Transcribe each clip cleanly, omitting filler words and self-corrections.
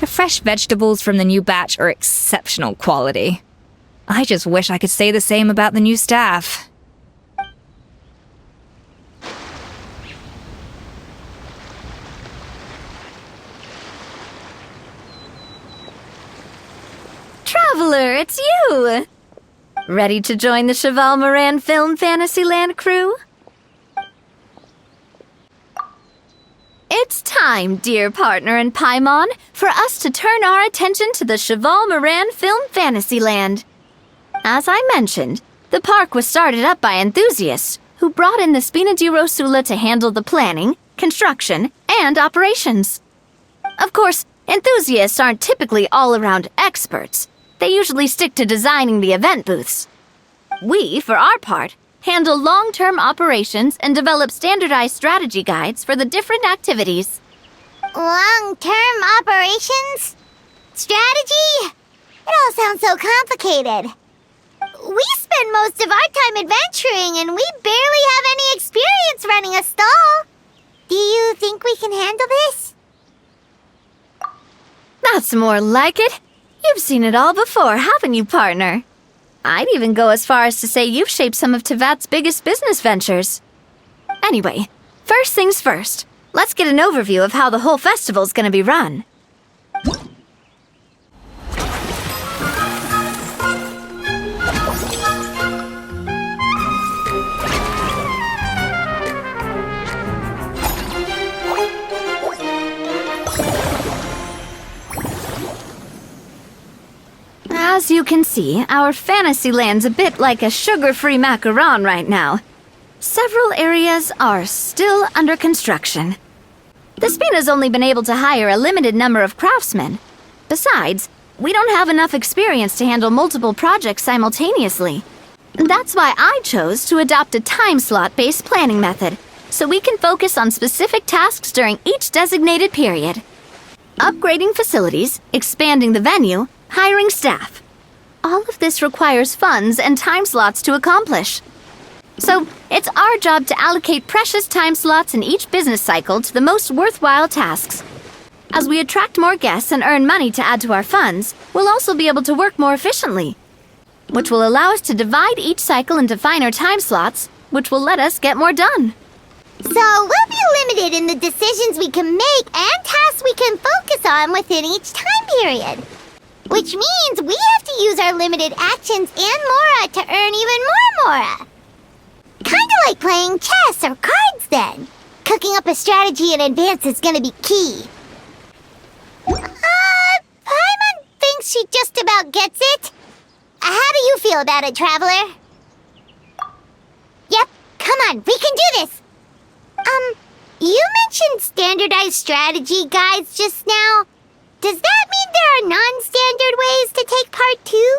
The fresh vegetables from the new batch are exceptional quality. I just wish I could say the same about the new staff. Traveler, it's you! Ready to join the Cheval Moran Film Fantasyland crew? It's time, dear partner in Paimon, for us to turn our attention to the Cheval Moran Film Fantasyland. As I mentioned, the park was started up by enthusiasts who brought in the Spina di Rosula to handle the planning, construction, and operations. Of course, enthusiasts aren't typically all-around experts. They usually stick to designing the event booths. We, for our part, handle long-term operations and develop standardized strategy guides for the different activities. Long-term operations? Strategy? It all sounds so complicated. We spend most of our time adventuring and we barely have any experience running a stall. Do you think we can handle this? That's more like it. You've seen it all before, haven't you, partner? I'd even go as far as to say you've shaped some of Tevat's biggest business ventures. Anyway, first things first. Let's get an overview of how the whole festival's gonna be run. As you can see, our Fantasyland's a bit like a sugar-free macaron right now. Several areas are still under construction. The Spina's only been able to hire a limited number of craftsmen. Besides, we don't have enough experience to handle multiple projects simultaneously. That's why I chose to adopt a time slot-based planning method, so we can focus on specific tasks during each designated period. Upgrading facilities, expanding the venue, hiring staff. All of this requires funds and time slots to accomplish. So, it's our job to allocate precious time slots in each business cycle to the most worthwhile tasks. As we attract more guests and earn money to add to our funds, we'll also be able to work more efficiently, which will allow us to divide each cycle into finer time slots, which will let us get more done. So we'll be limited in the decisions we can make and tasks we can focus on within each time period. Which means we have to use our limited actions and Mora to earn even more Mora. Kinda like playing chess or cards then. Cooking up a strategy in advance is gonna be key. Paimon thinks she just about gets it. How do you feel about it, Traveler? Yep, come on, we can do this. You mentioned standardized strategy guides just now. Does that mean there are non-standard ways to take part too?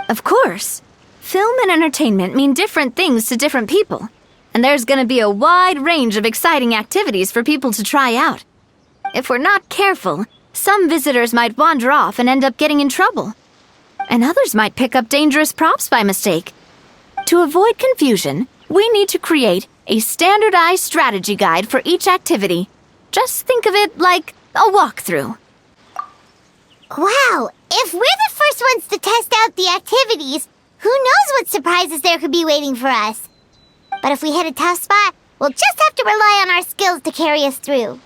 Of course. Film and entertainment mean different things to different people, and there's gonna be a wide range of exciting activities for people to try out. If we're not careful, some visitors might wander off and end up getting in trouble, and others might pick up dangerous props by mistake. To avoid confusion, we need to create a standardized strategy guide for each activity. Just think of it like a walkthrough. Wow, if we're the first ones to test out the activities, who knows what surprises there could be waiting for us. But if we hit a tough spot, we'll just have to rely on our skills to carry us through.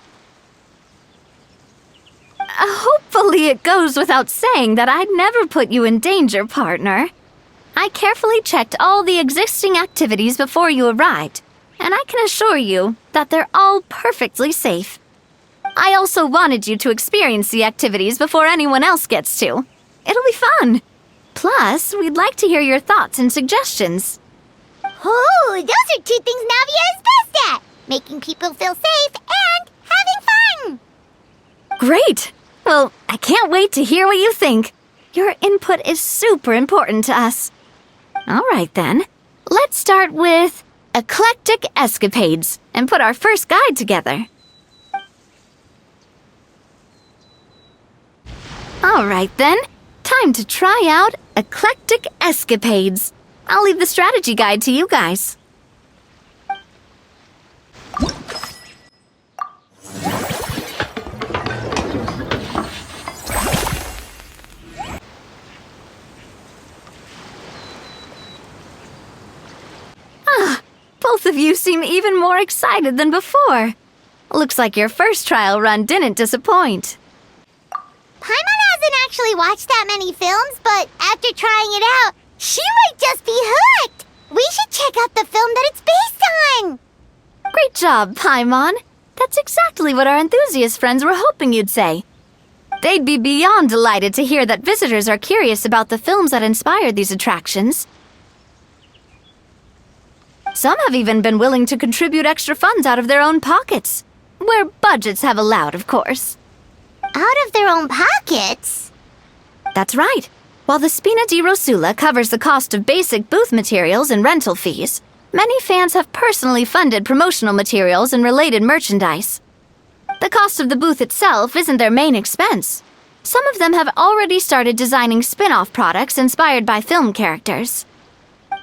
Hopefully it goes without saying that I'd never put you in danger, partner. I carefully checked all the existing activities before you arrived, and I can assure you that they're all perfectly safe. I also wanted you to experience the activities before anyone else gets to. It'll be fun. Plus, we'd like to hear your thoughts and suggestions. Oh, those are two things Navia is best at! Making people feel safe and having fun! Great! Well, I can't wait to hear what you think. Your input is super important to us. All right, then. Let's start with eclectic escapades and put our first guide together. All right, then. Time to try out eclectic escapades. I'll leave the strategy guide to you guys. Both of you seem even more excited than before. Looks like your first trial run didn't disappoint. Paimon hasn't actually watched that many films, but after trying it out, she might just be hooked! We should check out the film that it's based on! Great job, Paimon. That's exactly what our enthusiast friends were hoping you'd say. They'd be beyond delighted to hear that visitors are curious about the films that inspired these attractions. Some have even been willing to contribute extra funds out of their own pockets. Where budgets have allowed, of course. Out of their own pockets? That's right. While the Spina di Rosula covers the cost of basic booth materials and rental fees, many fans have personally funded promotional materials and related merchandise. The cost of the booth itself isn't their main expense. Some of them have already started designing spin-off products inspired by film characters.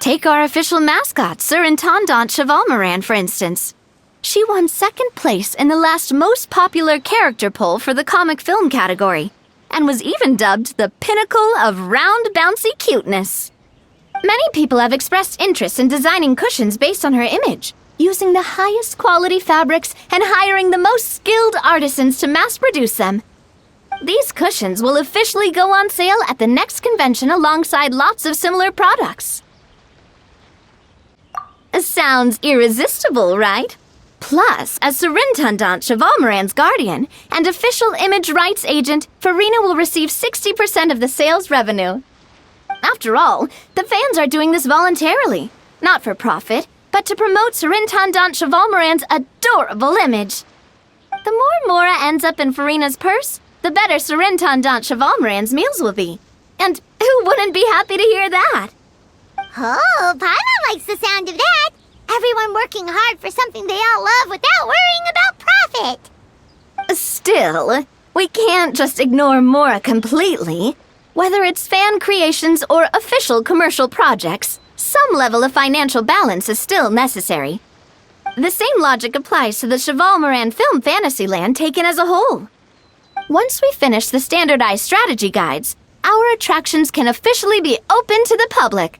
Take our official mascot, Surintendant Chevalmoran, for instance. She won second place in the last most popular character poll for the comic film category, and was even dubbed the pinnacle of round bouncy cuteness. Many people have expressed interest in designing cushions based on her image, using the highest quality fabrics and hiring the most skilled artisans to mass produce them. These cushions will officially go on sale at the next convention alongside lots of similar products. Sounds irresistible, right? Plus, as Surintendant Chevalmoran's guardian and official image rights agent, Farina will receive 60% of the sales revenue. After all, the fans are doing this voluntarily, not for profit, but to promote Surintendant Chevalmoran's adorable image. The more Mora ends up in Farina's purse, the better Surintendant Chevalmoran's meals will be. And who wouldn't be happy to hear that? Oh, Paimon likes the sound of that! Everyone working hard for something they all love without worrying about profit! Still, we can't just ignore Mora completely. Whether it's fan creations or official commercial projects, some level of financial balance is still necessary. The same logic applies to the Chevalmoran Film Fantasyland taken as a whole. Once we finish the standardized strategy guides, our attractions can officially be open to the public.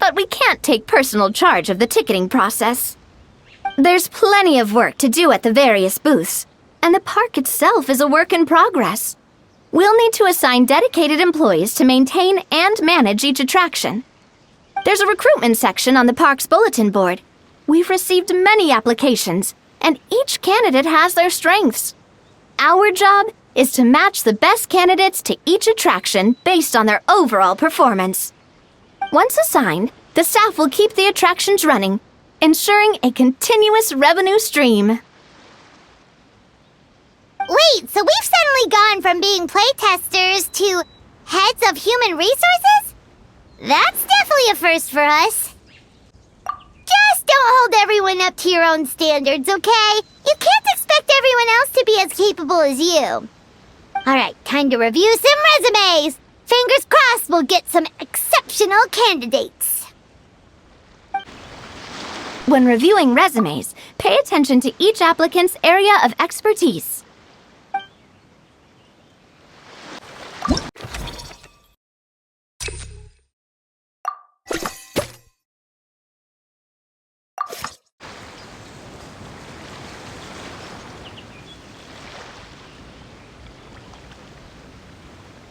But we can't take personal charge of the ticketing process. There's plenty of work to do at the various booths, and the park itself is a work in progress. We'll need to assign dedicated employees to maintain and manage each attraction. There's a recruitment section on the park's bulletin board. We've received many applications, and each candidate has their strengths. Our job is to match the best candidates to each attraction based on their overall performance. Once assigned, the staff will keep the attractions running, ensuring a continuous revenue stream. Wait, so we've suddenly gone from being playtesters to heads of human resources? That's definitely a first for us. Just don't hold everyone up to your own standards, okay? You can't expect everyone else to be as capable as you. Alright, time to review some resumes. Fingers crossed we'll get some exceptional candidates. When reviewing resumes, pay attention to each applicant's area of expertise.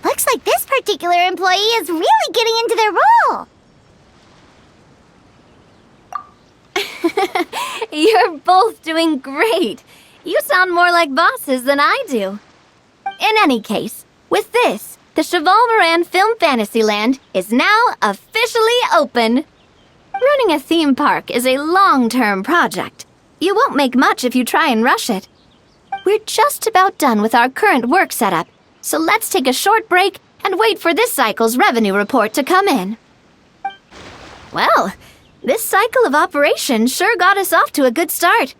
Looks like this particular employee is really getting into their role. You're both doing great. You sound more like bosses than I do. In any case, with this, the Chevalmoran Film Fantasyland is now officially open. Running a theme park is a long-term project. You won't make much if you try and rush it. We're just about done with our current work setup, so let's take a short break and wait for this cycle's revenue report to come in. Well, this cycle of operation sure got us off to a good start.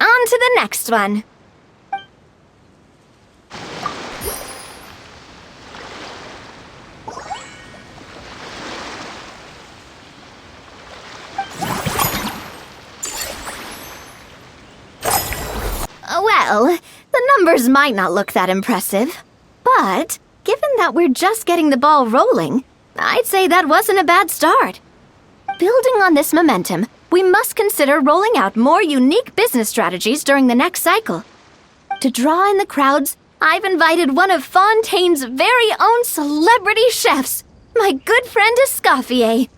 On to the next one. Well, the numbers might not look that impressive, but given that we're just getting the ball rolling, I'd say that wasn't a bad start. Building on this momentum, we must consider rolling out more unique business strategies during the next cycle. To draw in the crowds, I've invited one of Fontaine's very own celebrity chefs, my good friend Escoffier.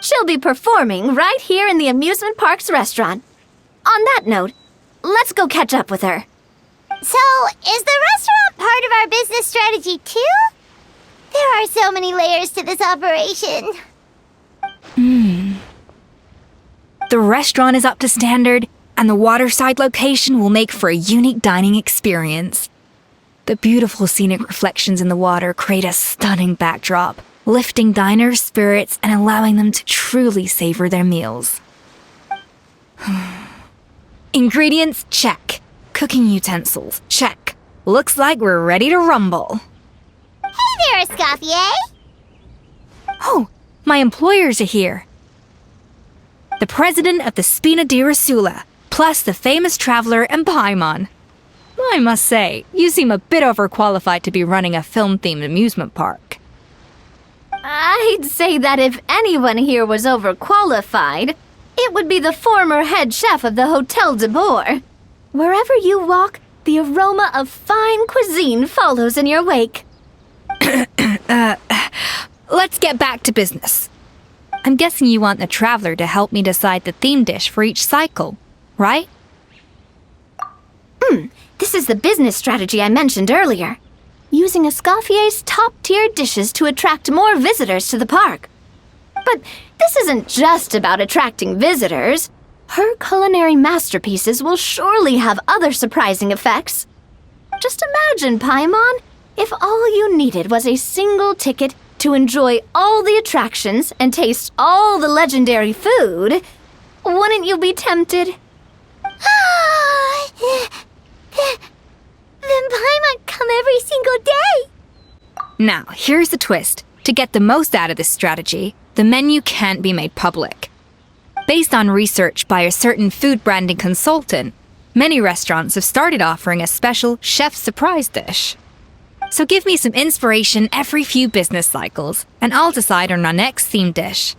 She'll be performing right here in the amusement park's restaurant. On that note, let's go catch up with her. So, is the restaurant part of our business strategy too? There are so many layers to this operation. The restaurant is up to standard, and the waterside location will make for a unique dining experience. The beautiful scenic reflections in the water create a stunning backdrop, lifting diners' spirits and allowing them to truly savor their meals. Ingredients, check. Cooking utensils, check. Looks like we're ready to rumble. Hey there, Escoffier! Oh, my employers are here. The president of the Spina di Rosula, plus the famous traveler and Paimon. I must say, you seem a bit overqualified to be running a film-themed amusement park. I'd say that if anyone here was overqualified, it would be the former head chef of the Hotel de Boer. Wherever you walk, the aroma of fine cuisine follows in your wake. Let's get back to business. I'm guessing you want the traveler to help me decide the theme dish for each cycle, right? This is the business strategy I mentioned earlier. Using Escoffier's top-tier dishes to attract more visitors to the park. But this isn't just about attracting visitors. Her culinary masterpieces will surely have other surprising effects. Just imagine, Paimon, if all you needed was a single ticket to enjoy all the attractions and taste all the legendary food. Wouldn't you be tempted? Then Paimon come every single day! Now, here's the twist. To get the most out of this strategy, the menu can't be made public. Based on research by a certain food branding consultant, many restaurants have started offering a special chef surprise dish. So give me some inspiration every few business cycles, and I'll decide on our next theme dish.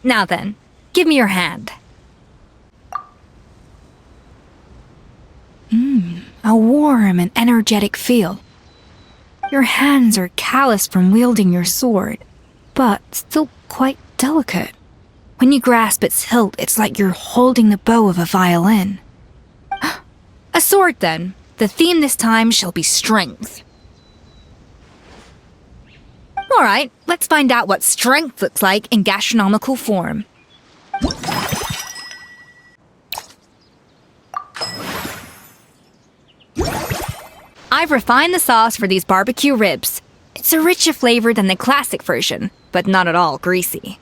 Now then, give me your hand. A warm and energetic feel. Your hands are calloused from wielding your sword, but still quite delicate. When you grasp its hilt, it's like you're holding the bow of a violin. A sword, then. The theme this time shall be strength. All right, let's find out what strength looks like in gastronomical form. I've refined the sauce for these barbecue ribs. It's a richer flavor than the classic version, but not at all greasy.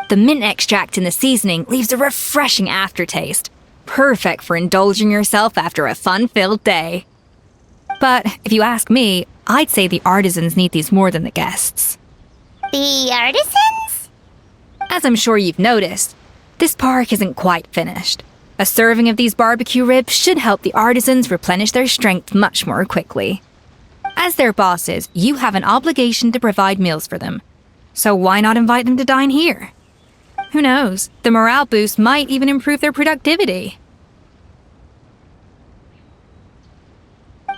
The mint extract in the seasoning leaves a refreshing aftertaste, perfect for indulging yourself after a fun-filled day. But if you ask me, I'd say the artisans need these more than the guests. The artisans? As I'm sure you've noticed, this park isn't quite finished. A serving of these barbecue ribs should help the artisans replenish their strength much more quickly. As their bosses, you have an obligation to provide meals for them. So why not invite them to dine here? Who knows? The morale boost might even improve their productivity.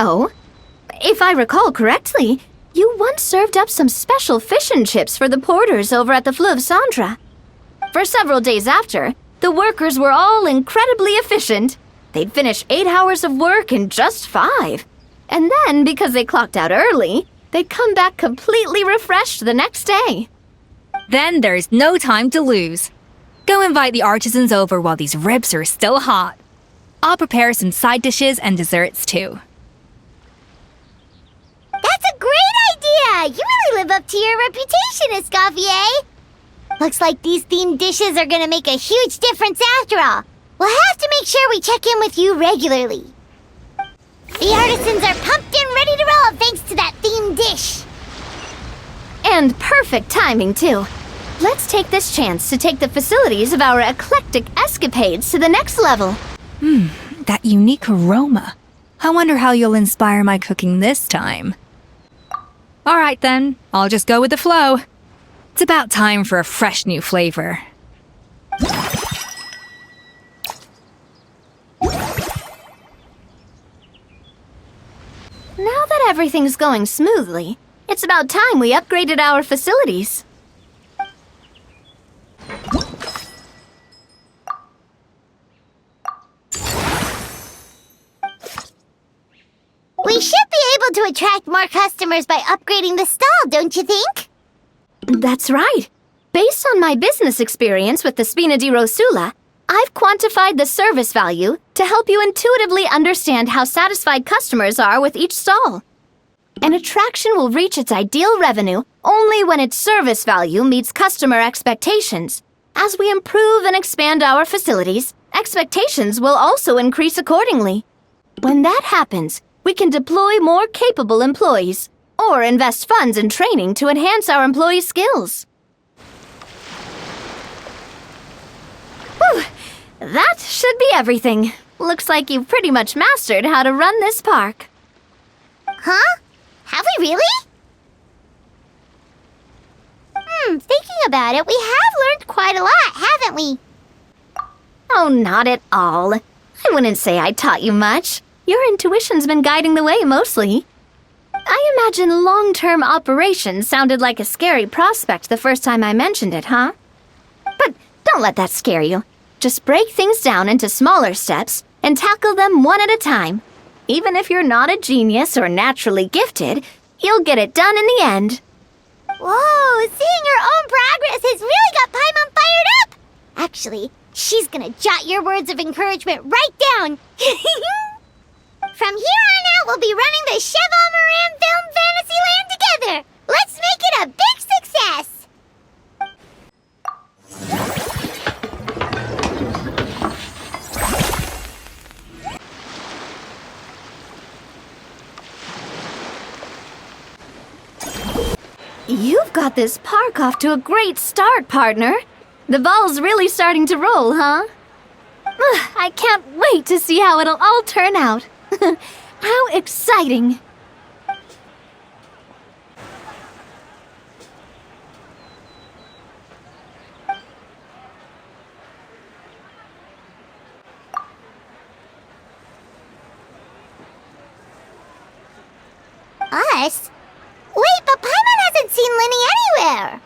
Oh? If I recall correctly, you once served up some special fish and chips for the porters over at the Fleuve Centre. For several days after, the workers were all incredibly efficient. They'd finish 8 hours of work in just 5. And then, because they clocked out early, they'd come back completely refreshed the next day. Then there's no time to lose. Go invite the artisans over while these ribs are still hot. I'll prepare some side dishes and desserts too. That's a great idea! You really live up to your reputation, Escoffier! Looks like these themed dishes are gonna make a huge difference after all. We'll have to make sure we check in with you regularly. The artisans are pumped and ready to roll thanks to that themed dish. And perfect timing, too. Let's take this chance to take the facilities of our eclectic escapades to the next level. That unique aroma. I wonder how you'll inspire my cooking this time. All right then, I'll just go with the flow. It's about time for a fresh new flavor. Now that everything's going smoothly, it's about time we upgraded our facilities. We should be able to attract more customers by upgrading the stall, don't you think? That's right. Based on my business experience with the Spina di Rosula, I've quantified the service value to help you intuitively understand how satisfied customers are with each stall. An attraction will reach its ideal revenue only when its service value meets customer expectations. As we improve and expand our facilities, expectations will also increase accordingly. When that happens, we can deploy more capable employees or invest funds in training to enhance our employees' skills. Whew! That should be everything. Looks like you've pretty much mastered how to run this park. Huh? Have we really? Thinking about it, we have learned quite a lot, haven't we? Oh, not at all. I wouldn't say I taught you much. Your intuition's been guiding the way mostly. I imagine long-term operations sounded like a scary prospect the first time I mentioned it, huh? But don't let that scare you. Just break things down into smaller steps and tackle them one at a time. Even if you're not a genius or naturally gifted, you'll get it done in the end. Whoa, seeing your own progress has really got Paimon fired up! Actually, she's gonna jot your words of encouragement right down. From here on out, we'll be running the Cheval Moran Film Fantasyland together! Let's make it a big success! You've got this park off to a great start, partner. The ball's really starting to roll, huh? I can't wait to see how it'll all turn out. How exciting! Us? Wait, but Paimon hasn't seen Linny anywhere!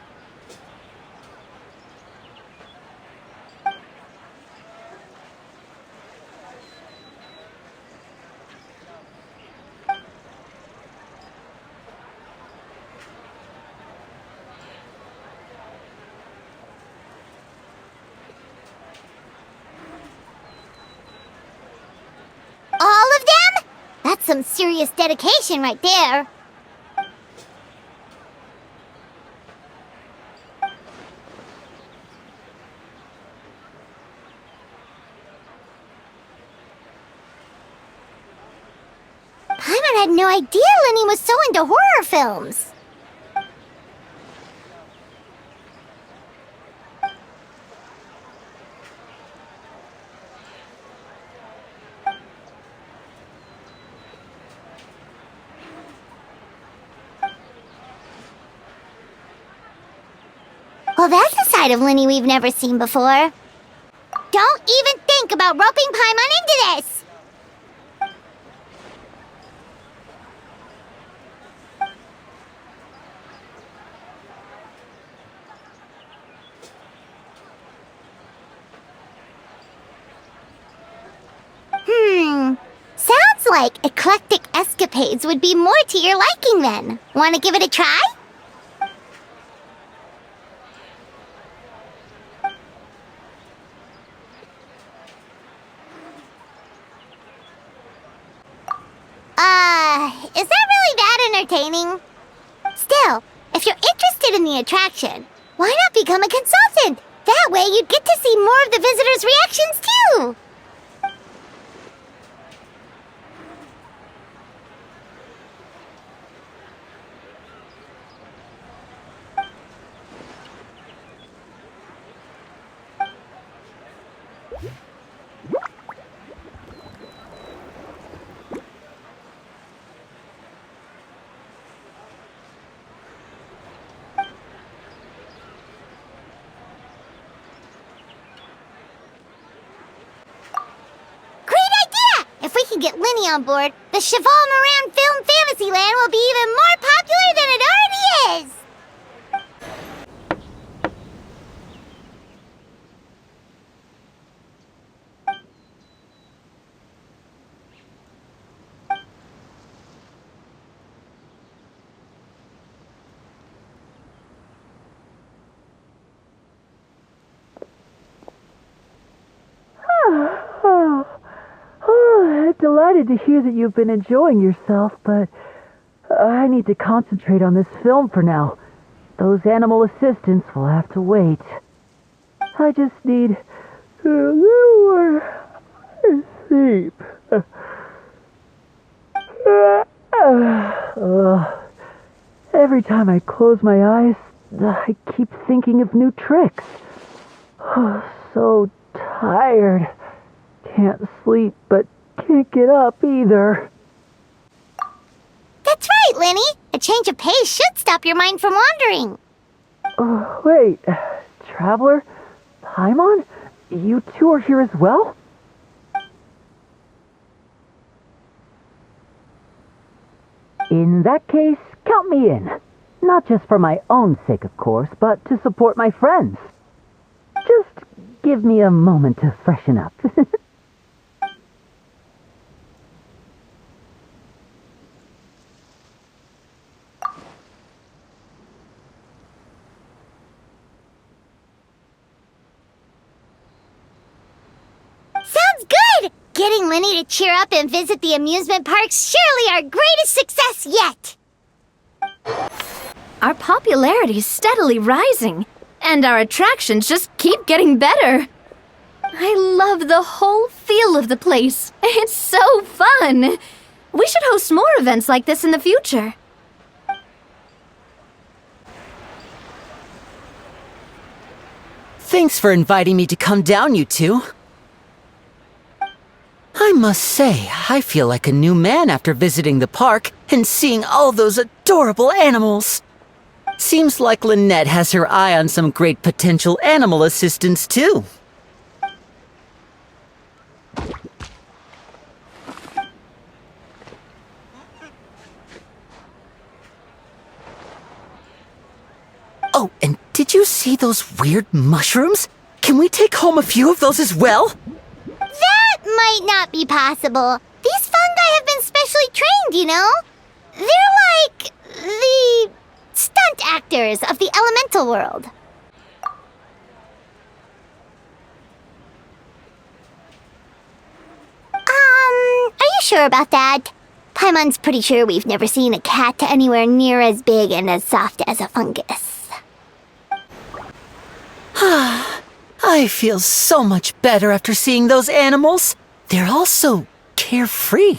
All of them? That's some serious dedication right there. Paimon had no idea Linny was so into horror films. Well, that's a side of Linny we've never seen before. Don't even think about roping Paimon into this! Sounds like eclectic escapades would be more to your liking then. Want to give it a try? Is that really that entertaining? Still, if you're interested in the attraction, why not become a consultant? That way you'd get to see more of the visitors' reactions too! get Linny on board, the Cheval Moran Film Fantasyland will be even more popular than it already is! Delighted to hear that you've been enjoying yourself, but I need to concentrate on this film for now. Those animal assistants will have to wait. I just need a little more sleep. Every time I close my eyes, I keep thinking of new tricks. So tired. Can't sleep, but can't get up either. That's right, Linny. A change of pace should stop your mind from wandering. Wait, Traveler? Paimon? You two are here as well? In that case, count me in. Not just for my own sake, of course, but to support my friends. Just give me a moment to freshen up. Sounds good! Getting Linny to cheer up and visit the amusement park's surely our greatest success yet! Our popularity is steadily rising, and our attractions just keep getting better. I love the whole feel of the place. It's so fun! We should host more events like this in the future. Thanks for inviting me to come down, you two. I must say, I feel like a new man after visiting the park and seeing all those adorable animals. Seems like Lynette has her eye on some great potential animal assistants, too. Oh, and did you see those weird mushrooms? Can we take home a few of those as well? That might not be possible. These fungi have been specially trained, you know? They're like the stunt actors of the elemental world. Are you sure about that? Paimon's pretty sure we've never seen a cat anywhere near as big and as soft as a fungus. I feel so much better after seeing those animals. They're all so carefree.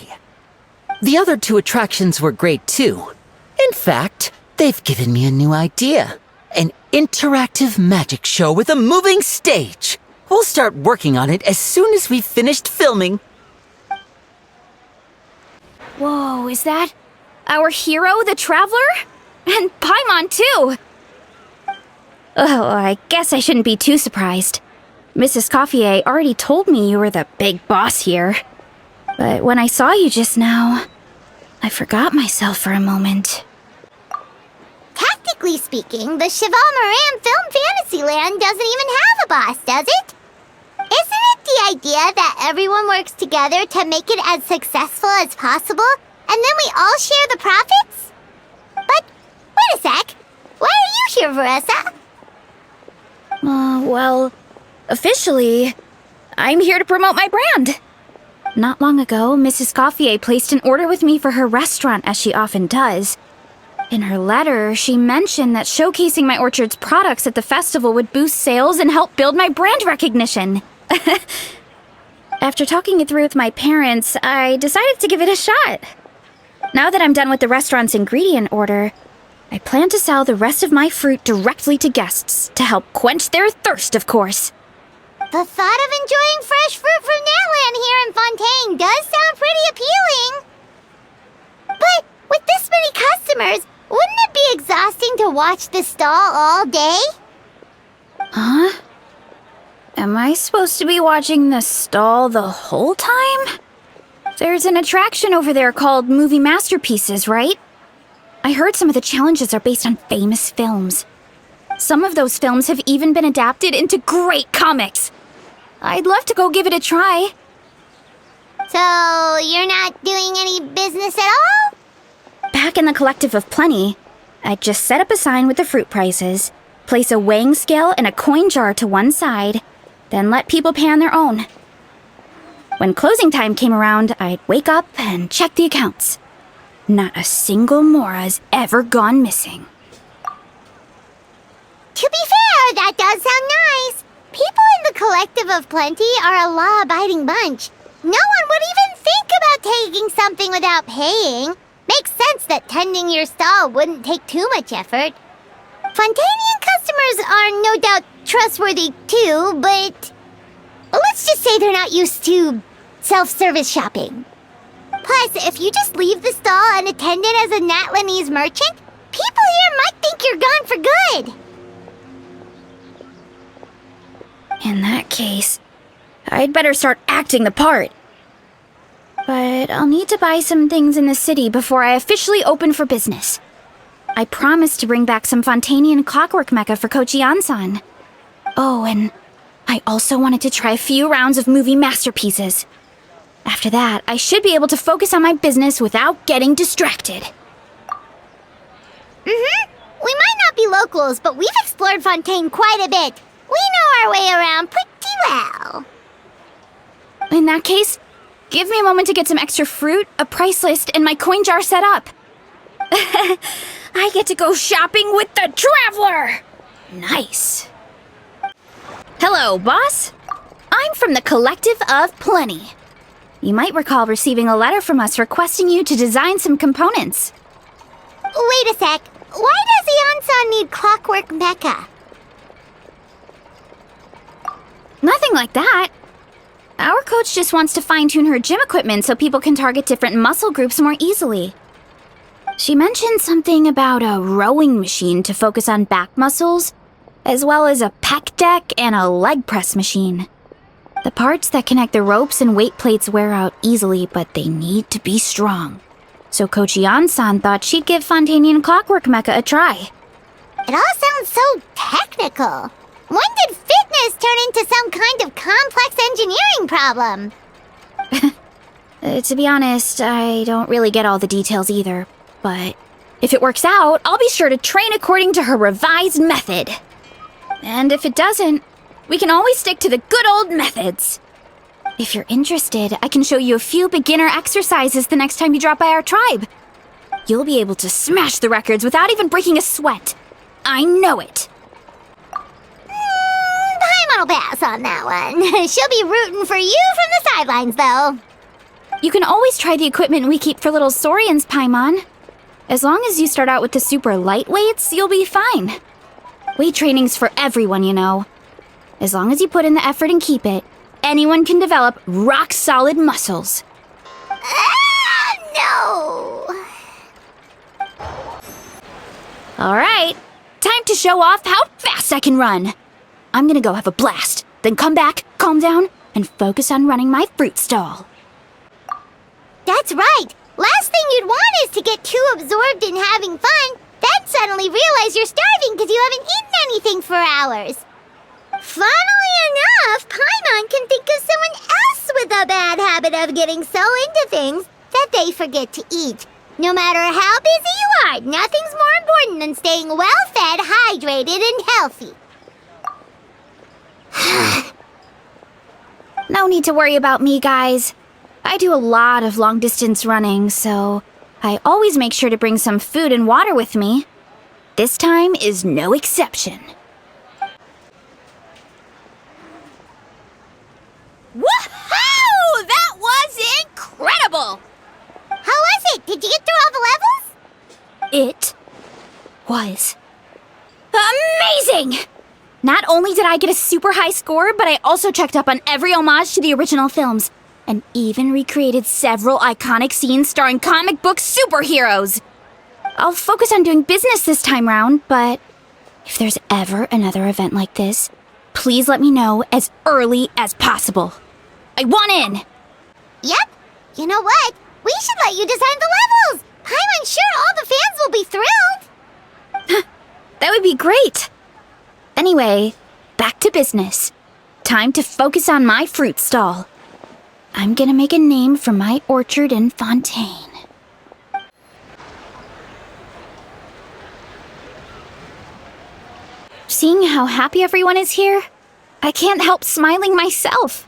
The other two attractions were great too. In fact, they've given me a new idea. An interactive magic show with a moving stage. We'll start working on it as soon as we've finished filming. Whoa, is that our hero, the Traveler? And Paimon, too! Oh, I guess I shouldn't be too surprised. Mrs. Coiffier already told me you were the big boss here. But when I saw you just now, I forgot myself for a moment. Tactically speaking, the Cheval Moran Film Fantasyland doesn't even have a boss, does it? Isn't it the idea that everyone works together to make it as successful as possible, and then we all share the profits? But, wait a sec. Why are you here, Veressa? Well, officially, I'm here to promote my brand. Not long ago, Mrs. Coiffier placed an order with me for her restaurant, as she often does. In her letter, she mentioned that showcasing my orchard's products at the festival would boost sales and help build my brand recognition. After talking it through with my parents, I decided to give it a shot. Now that I'm done with the restaurant's ingredient order, I plan to sell the rest of my fruit directly to guests to help quench their thirst, of course. The thought of enjoying fresh fruit from Natland here in Fontaine does sound pretty appealing. But with this many customers, wouldn't it be exhausting to watch the stall all day? Huh? Am I supposed to be watching the stall the whole time? There's an attraction over there called Movie Masterpieces, right? I heard some of the challenges are based on famous films. Some of those films have even been adapted into great comics. I'd love to go give it a try. So, you're not doing any business at all? Back in the Collective of Plenty, I'd just set up a sign with the fruit prices, place a weighing scale and a coin jar to one side, then let people pay on their own. When closing time came around, I'd wake up and check the accounts. Not a single Mora's ever gone missing. To be fair, that does sound nice. People in the Collective of Plenty are a law-abiding bunch. No one would even think about taking something without paying. Makes sense that tending your stall wouldn't take too much effort. Fontanian customers are no doubt trustworthy too, but let's just say they're not used to self-service shopping. Plus, if you just leave the stall unattended as a Natlanese merchant, people here might think you're gone for good. In that case, I'd better start acting the part. But I'll need to buy some things in the city before I officially open for business. I promised to bring back some Fontanian clockwork mecha for Kochi-san. Oh, and I also wanted to try a few rounds of movie masterpieces. After that, I should be able to focus on my business without getting distracted. We might not be locals, but we've explored Fontaine quite a bit. We know our way around pretty well. In that case, give me a moment to get some extra fruit, a price list, and my coin jar set up. I get to go shopping with the Traveler! Nice. Hello, boss. I'm from the Collective of Plenty. You might recall receiving a letter from us requesting you to design some components. Wait a sec. Why does Ian-san need clockwork mecha? Nothing like that. Our coach just wants to fine-tune her gym equipment so people can target different muscle groups more easily. She mentioned something about a rowing machine to focus on back muscles, as well as a pec deck and a leg press machine. The parts that connect the ropes and weight plates wear out easily, but they need to be strong. So Coach Ian-san thought she'd give Fontanian Clockwork Mecha a try. It all sounds so technical. When did fitness turn into some kind of complex engineering problem? To be honest, I don't really get all the details either. But if it works out, I'll be sure to train according to her revised method. And if it doesn't, we can always stick to the good old methods. If you're interested, I can show you a few beginner exercises the next time you drop by our tribe. You'll be able to smash the records without even breaking a sweat. I know it. Paimon will pass on that one. She'll be rooting for you from the sidelines, though. You can always try the equipment we keep for little Saurians, Paimon. As long as you start out with the super lightweights, you'll be fine. Weight training's for everyone, you know. As long as you put in the effort and keep it, anyone can develop rock-solid muscles. No! All right, time to show off how fast I can run. I'm gonna go have a blast, then come back, calm down, and focus on running my fruit stall. That's right. Last thing you'd want is to get too absorbed in having fun, then suddenly realize you're starving because you haven't eaten anything for hours. Funnily enough, Paimon can think of someone else with a bad habit of getting so into things that they forget to eat. No matter how busy you are, nothing's more important than staying well-fed, hydrated, and healthy. No need to worry about me, guys. I do a lot of long-distance running, so I always make sure to bring some food and water with me. This time is no exception. Woohoo! That was incredible! How was it? Did you get through all the levels? It was amazing! Not only did I get a super high score, but I also checked up on every homage to the original films, and even recreated several iconic scenes starring comic book superheroes. I'll focus on doing business this time round, but if there's ever another event like this, please let me know as early as possible. I want in! Yep. You know what? We should let you design the levels! I'm sure all the fans will be thrilled! That would be great! Anyway, back to business. Time to focus on my fruit stall. I'm gonna make a name for my orchard and fontaine. Seeing how happy everyone is here, I can't help smiling myself.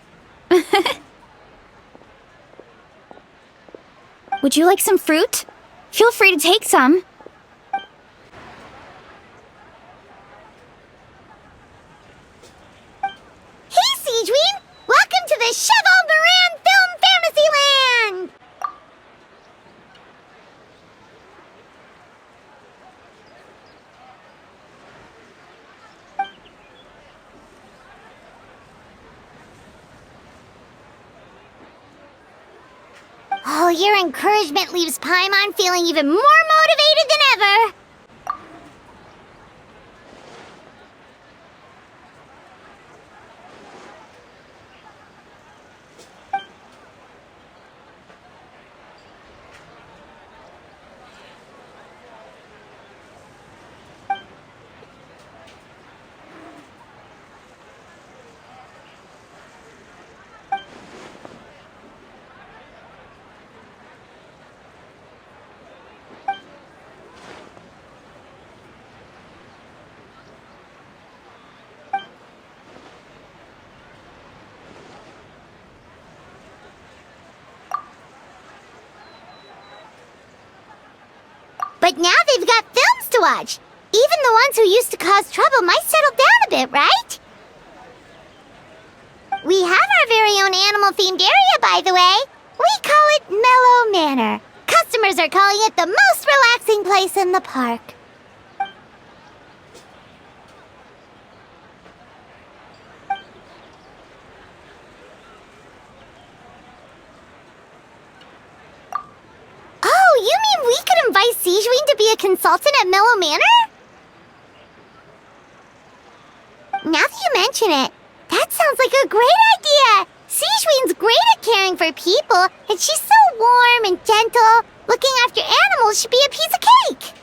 Would you like some fruit? Feel free to take some. Hey, Sigeween! Welcome to the Cheval Moran Film Fantasyland! Oh, your encouragement leaves Paimon feeling even more motivated than ever! But now they've got films to watch. Even the ones who used to cause trouble might settle down a bit, right? We have our very own animal-themed area, by the way. We call it Mellow Manor. Customers are calling it the most relaxing place in the park. Oh, you mean we could invite Sigeween to be a consultant at Mellow Manor? Now that you mention it, that sounds like a great idea! Sigeween's great at caring for people, and she's so warm and gentle. Looking after animals should be a piece of cake!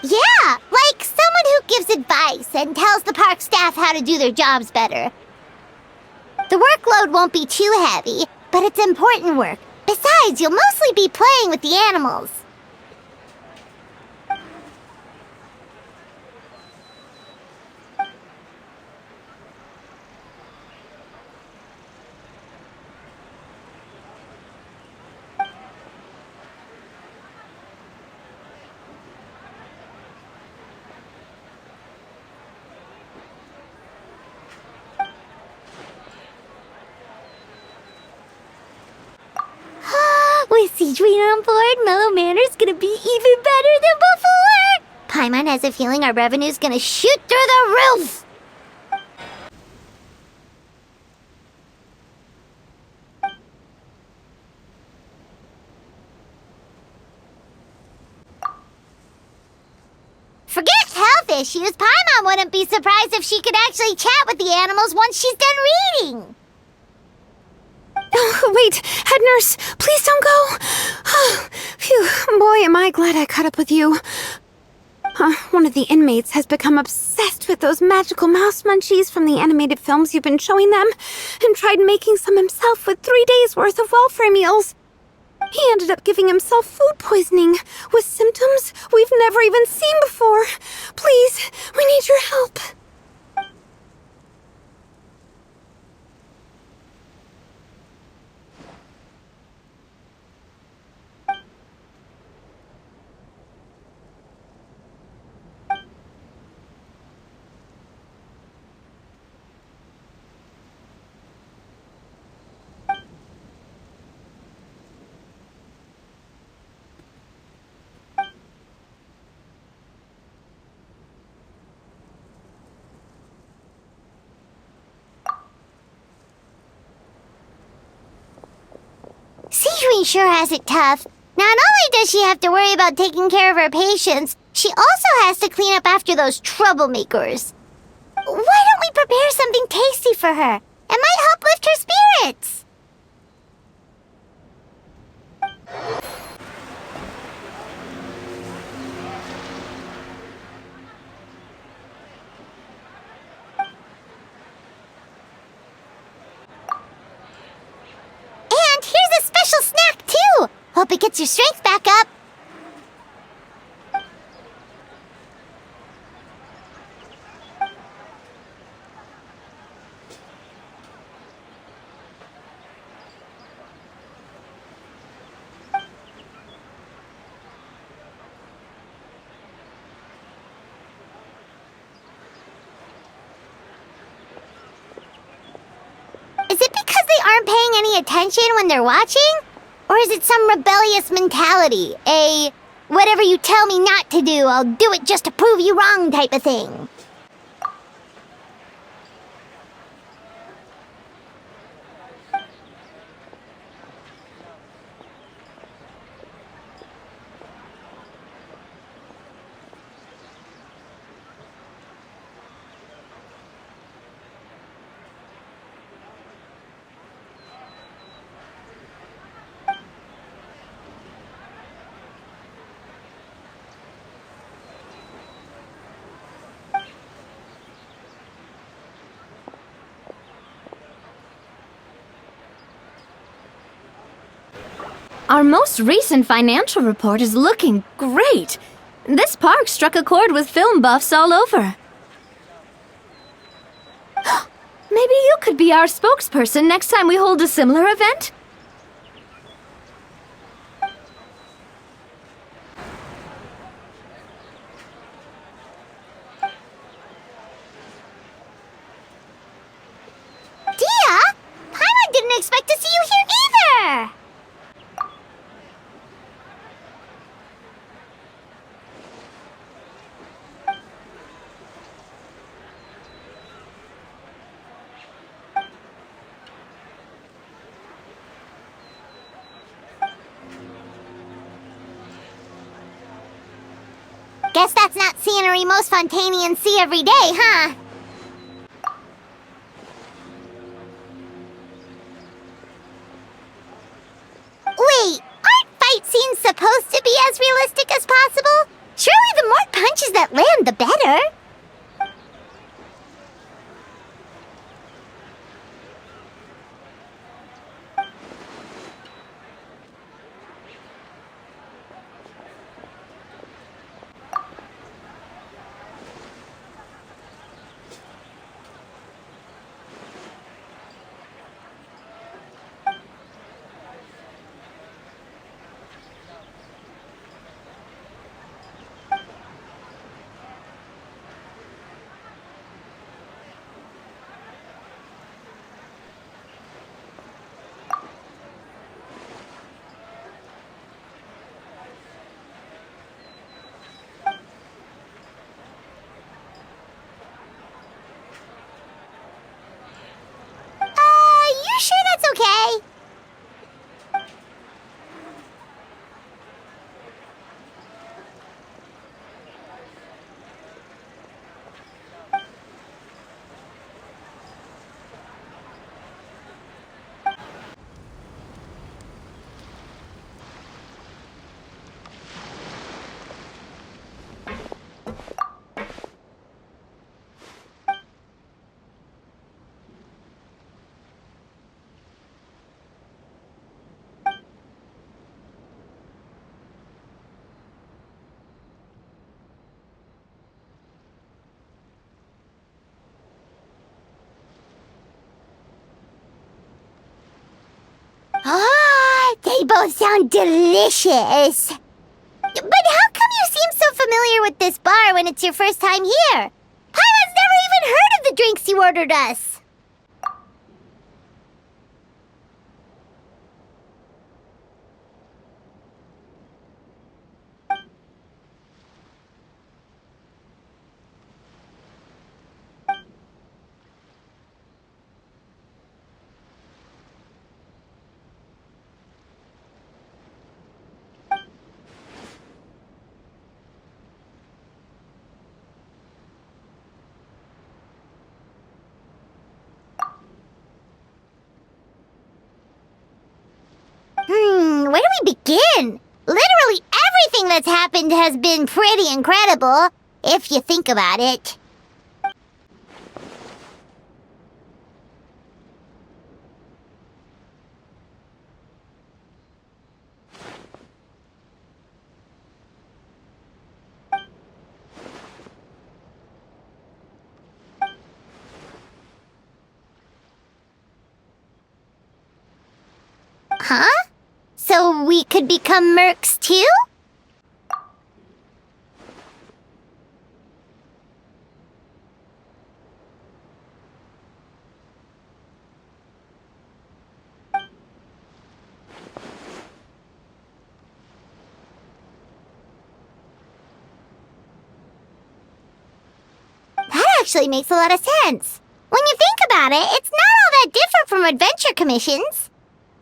Yeah, like someone who gives advice and tells the park staff how to do their jobs better. The workload won't be too heavy, but it's important work. Besides, you'll mostly be playing with the animals. With Sigeween on board, Mellow Manor's gonna be even better than before! Paimon has a feeling our revenue's gonna shoot through the roof! Forget health issues, Paimon wouldn't be surprised if she could actually chat with the animals once she's done reading! Oh, wait, head nurse, please don't go. Phew, boy, am I glad I caught up with you. One of the inmates has become obsessed with those magical mouse munchies from the animated films you've been showing them, and tried making some himself with 3 days' worth of welfare meals. He ended up giving himself food poisoning, with symptoms we've never even seen before. Please, we need your help. Sigeween sure has it tough. Not only does she have to worry about taking care of her patients, she also has to clean up after those troublemakers. Why don't we prepare something tasty for her? It might help lift her spirits. And here's a special snack, too. Hope it gets your strength back up. Is it because they aren't paying any attention when they're watching? Or is it some rebellious mentality? Whatever you tell me not to do, I'll do it just to prove you wrong type of thing? Our most recent financial report is looking great. This park struck a chord with film buffs all over. Maybe you could be our spokesperson next time we hold a similar event? Dia? Paimon didn't expect to see you here either! Guess that's not scenery most Fontanians see every day, huh? Wait, aren't fight scenes supposed to be as realistic as possible? Surely the more punches that land, the better. You sure that's okay? Ah, they both sound delicious. But how come you seem so familiar with this bar when it's your first time here? Paimon's never even heard of the drinks you ordered us. do we begin? Literally everything that's happened has been pretty incredible, if you think about it. Huh? So we could become mercs too? That actually makes a lot of sense. When you think about it, it's not all that different from adventure commissions.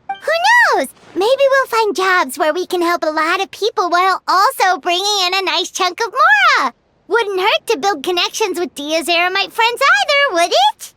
Who knows? Maybe we'll find jobs where we can help a lot of people while also bringing in a nice chunk of Mora. Wouldn't hurt to build connections with Dia's Eremite friends either, would it?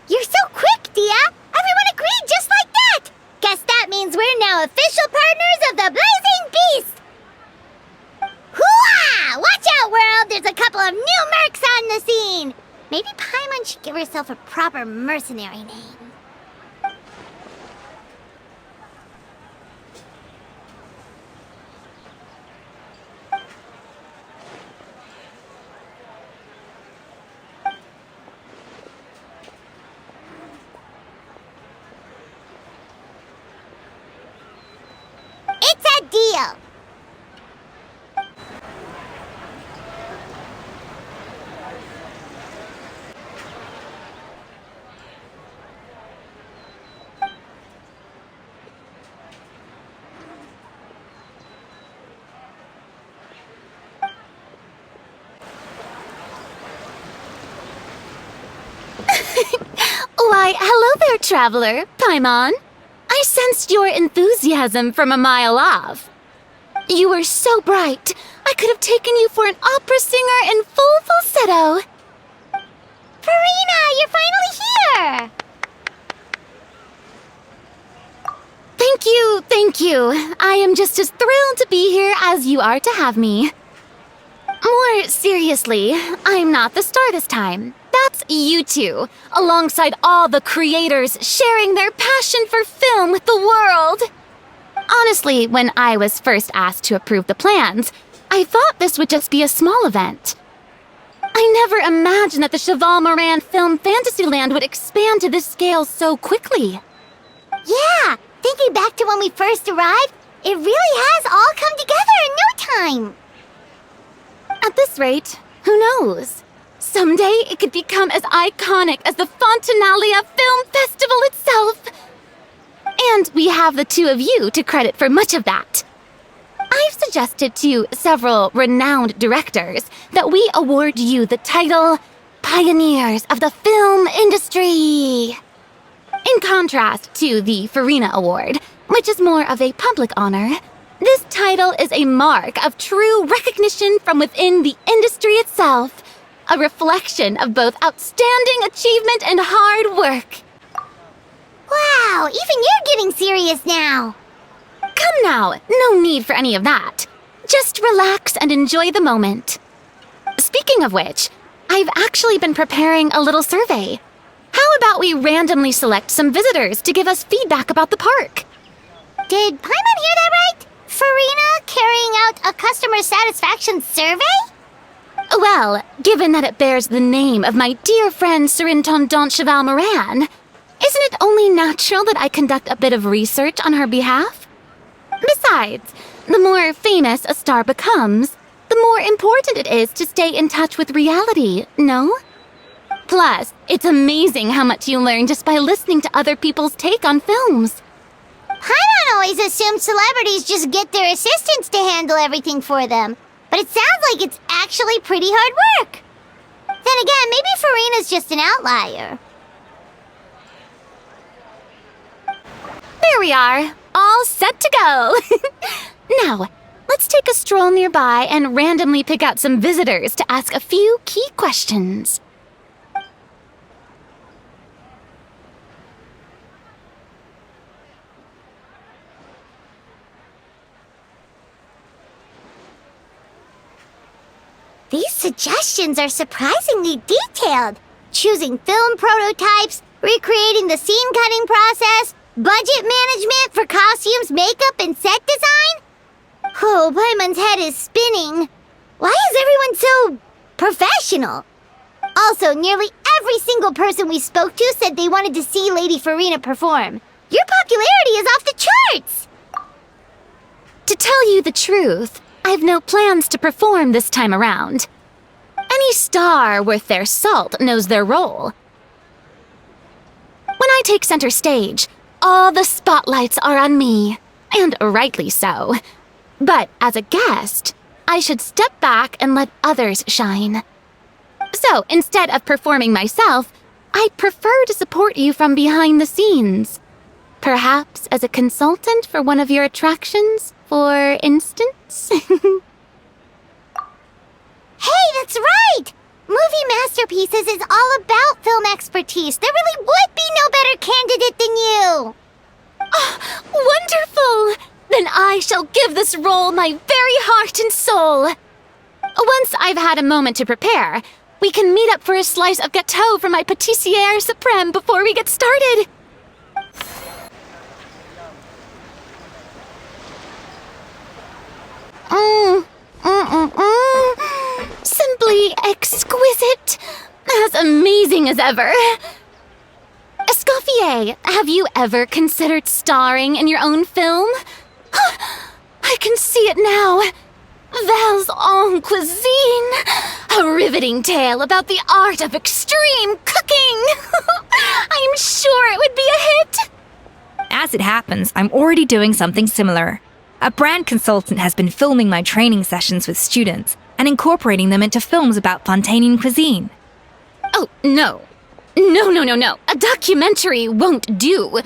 You're so quick, Dia! Everyone agreed just like that! Guess that means we're now official partners of the Blazing Beast! Hooah! Watch out, world! There's a couple of new mercs on the scene! Maybe Paimon should give herself a proper mercenary name. It's a deal! Why, hello there, traveler, Paimon. I sensed your enthusiasm from a mile off. You were so bright, I could have taken you for an opera singer in full falsetto. Farina, you're finally here! Thank you. I am just as thrilled to be here as you are to have me. More seriously, I'm not the star this time. That's you two, alongside all the creators sharing their passion for film with the world. Honestly, when I was first asked to approve the plans, I thought this would just be a small event. I never imagined that the Cheval Moran Film Fantasyland would expand to this scale so quickly. Yeah, thinking back to when we first arrived, it really has all come together in no time. At this rate, who knows? Someday it could become as iconic as the Fontanalia Film Festival itself. And we have the two of you to credit for much of that. I've suggested to several renowned directors that we award you the title Pioneers of the Film Industry. In contrast to the Farina Award, which is more of a public honor, this title is a mark of true recognition from within the industry itself, a reflection of both outstanding achievement and hard work. Wow, even you're getting serious now. Come now, no need for any of that. Just relax and enjoy the moment. Speaking of which, I've actually been preparing a little survey. How about we randomly select some visitors to give us feedback about the park? Did Paimon hear that right? Farina carrying out a customer satisfaction survey? Well, given that it bears the name of my dear friend Surintendant Cheval Moran, isn't it only natural that I conduct a bit of research on her behalf? Besides, the more famous a star becomes, the more important it is to stay in touch with reality, no? Plus, it's amazing how much you learn just by listening to other people's take on films. Paimon always assumed celebrities just get their assistants to handle everything for them. But it sounds like it's actually pretty hard work. Then again, maybe Farina's just an outlier. There we are, all set to go. Now, let's take a stroll nearby and randomly pick out some visitors to ask a few key questions. These suggestions are surprisingly detailed. Choosing film prototypes, recreating the scene cutting process, budget management for costumes, makeup, and set design? Oh, Paimon's head is spinning. Why is everyone so professional? Also, nearly every single person we spoke to said they wanted to see Lady Farina perform. Your popularity is off the charts! To tell you the truth, I've no plans to perform this time around. Any star worth their salt knows their role. When I take center stage, all the spotlights are on me, and rightly so. But as a guest, I should step back and let others shine. So instead of performing myself, I'd prefer to support you from behind the scenes. Perhaps as a consultant for one of your attractions, for instance? Hey, that's right! Movie Masterpieces is all about film expertise. There really would be no better candidate than you! Oh, wonderful! Then I shall give this role my very heart and soul. Once I've had a moment to prepare, we can meet up for a slice of gâteau from my pâtissière suprême before we get started. Simply exquisite. As amazing as ever. Escoffier, have you ever considered starring in your own film? I can see it now. Val's en cuisine. A riveting tale about the art of extreme cooking. I'm sure it would be a hit. As it happens, I'm already doing something similar. A brand consultant has been filming my training sessions with students and incorporating them into films about Fontanian cuisine. Oh, no. No. A documentary won't do.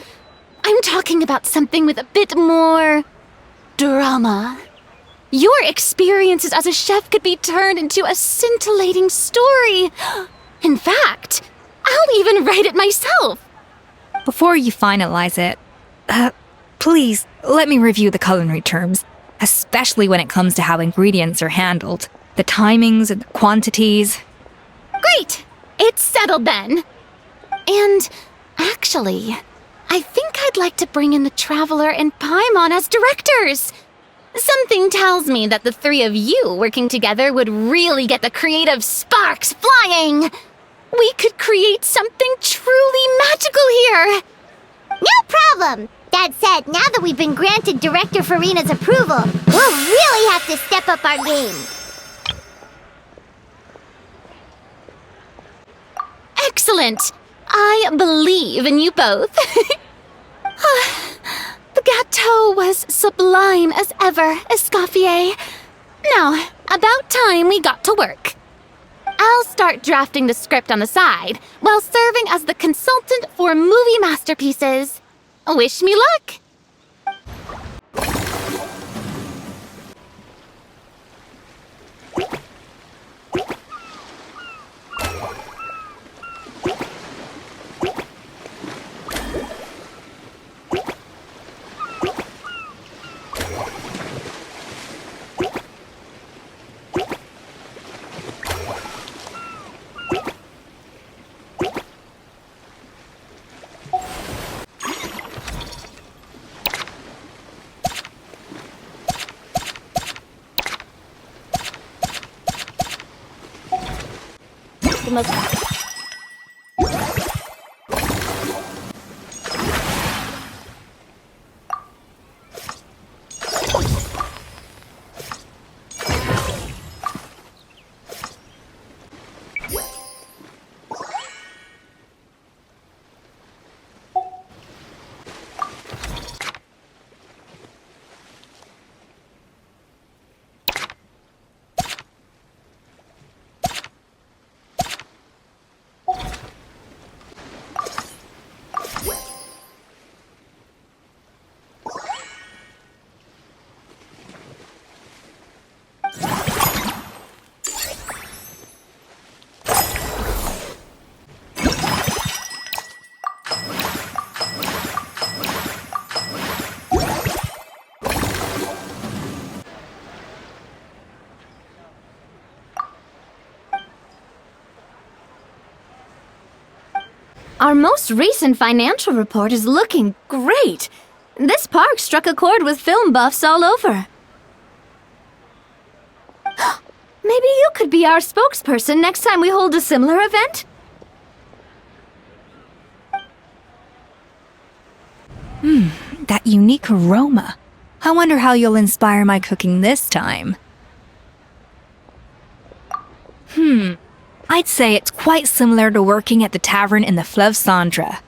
I'm talking about something with a bit more drama. Your experiences as a chef could be turned into a scintillating story. In fact, I'll even write it myself. Before you finalize it, please let me review the culinary terms, especially when it comes to how ingredients are handled, the timings and the quantities. Great! It's settled then. And actually, I think I'd like to bring in the Traveler and Paimon as directors. Something tells me that the three of you working together would really get the creative sparks flying. We could create something truly magical here. No problem! That said, now that we've been granted Director Farina's approval, we'll really have to step up our game. Excellent! I believe in you both. The gâteau was sublime as ever, Escoffier. Now, about time we got to work. I'll start drafting the script on the side, while serving as the consultant for movie masterpieces. Wish me luck! The most... Our most recent financial report is looking great. This park struck a chord with film buffs all over. Maybe you could be our spokesperson next time we hold a similar event? That unique aroma. I wonder how you'll inspire my cooking this time. I'd say it's quite similar to working at the tavern in the Fleuve Cendre.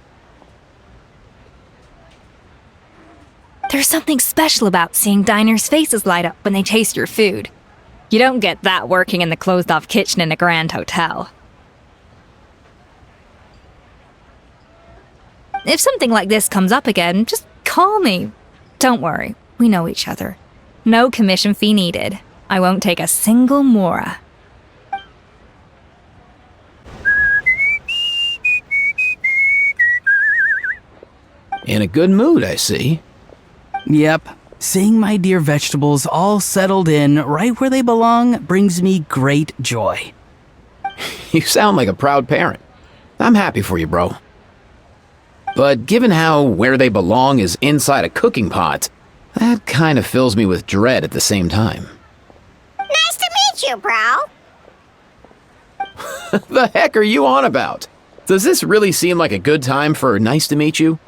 There's something special about seeing diners' faces light up when they taste your food. You don't get that working in the closed-off kitchen in a grand hotel. If something like this comes up again, just call me. Don't worry, we know each other. No commission fee needed. I won't take a single mora. In a good mood, I see. Yep. Seeing my dear vegetables all settled in right where they belong brings me great joy. You sound like a proud parent. I'm happy for you, bro. But given how where they belong is inside a cooking pot, that kind of fills me with dread at the same time. Nice to meet you, bro. The heck are you on about? Does this really seem like a good time for nice to meet you?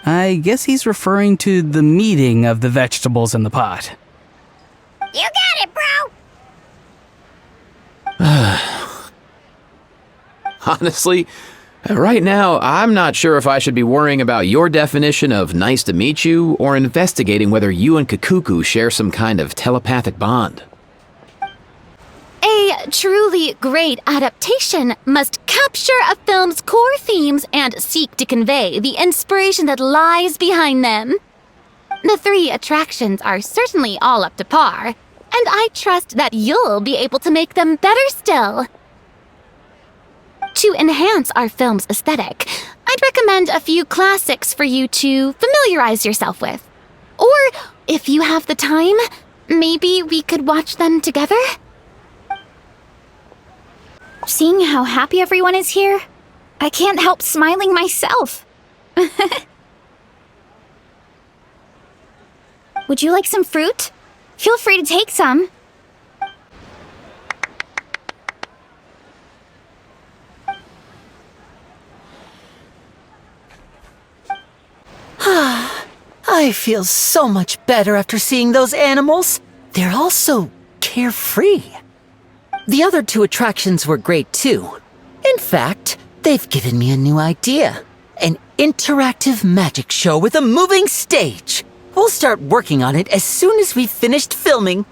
I guess he's referring to the meeting of the vegetables in the pot. You got it, bro. Honestly, right now, I'm not sure if I should be worrying about your definition of nice to meet you or investigating whether you and Kakuku share some kind of telepathic bond. A truly great adaptation must capture a film's core themes and seek to convey the inspiration that lies behind them. The 3 attractions are certainly all up to par, and I trust that you'll be able to make them better still. To enhance our film's aesthetic, I'd recommend a few classics for you to familiarize yourself with. Or, if you have the time, maybe we could watch them together? Seeing how happy everyone is here, I can't help smiling myself. Would you like some fruit? Feel free to take some. I feel so much better after seeing those animals. They're all so carefree. The other 2 attractions were great too. In fact, they've given me a new idea. An interactive magic show with a moving stage. We'll start working on it as soon as we've finished filming.